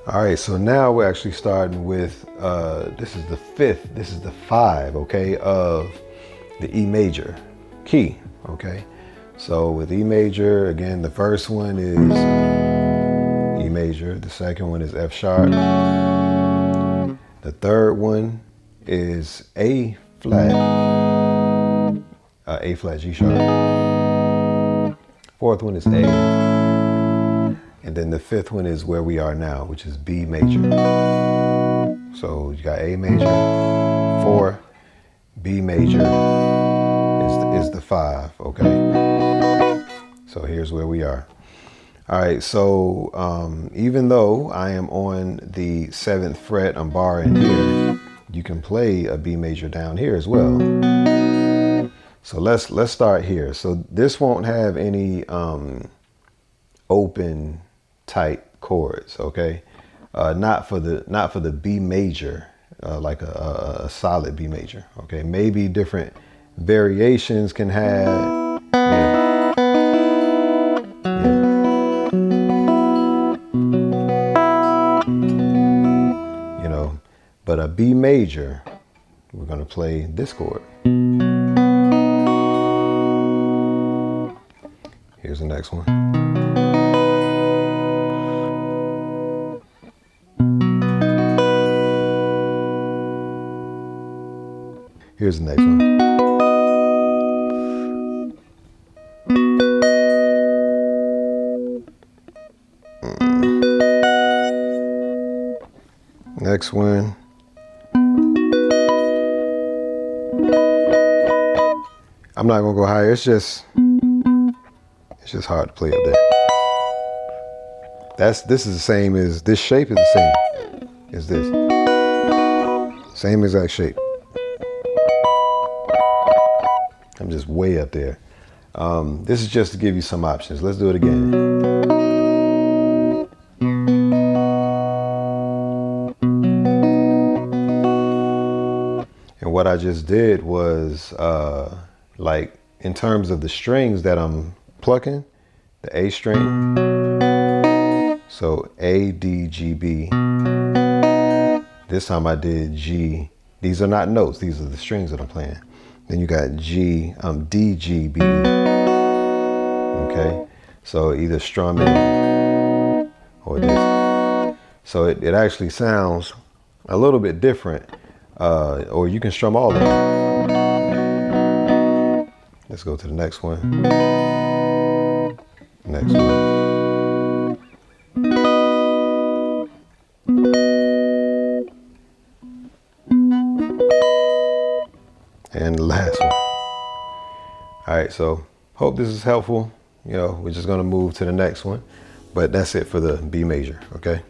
All right, so now we're actually starting with, this is the 5, okay, of the E major key, okay? So with E major, again, the first one is E major, the second one is F sharp, the third one is A flat, G sharp, fourth one is A, and then the fifth one is where we are now, which is B major. So you got A major, 4, B major is the 5, okay? So here's where we are. All right, so even though I am on the 7th fret, I'm barring here, you can play a B major down here as well. So let's start here. So this won't have any open tight chords, okay? Not for the B major, like a solid B major, okay? Maybe different variations can have, yeah. You know, but a B major, we're gonna play this chord. Here's the next one. Here's the next one. Next one. I'm not gonna go higher. It's just hard to play up there. This is the same as this shape is the same as this. Same exact shape. I'm just way up there. This is just to give you some options. Let's do it again. And what I just did was, like in terms of the strings that I'm plucking, the A string. So A, D, G, B. This time I did G. These are not notes. These are the strings that I'm playing. Then you got G, D, G, B. Okay. So either strumming or this. So it actually sounds a little bit different. Or you can strum all of them. Let's go to the next one. Next one. And the last one. All right, so hope this is helpful. You know, we're just gonna move to the next one, but that's it for the B major, okay?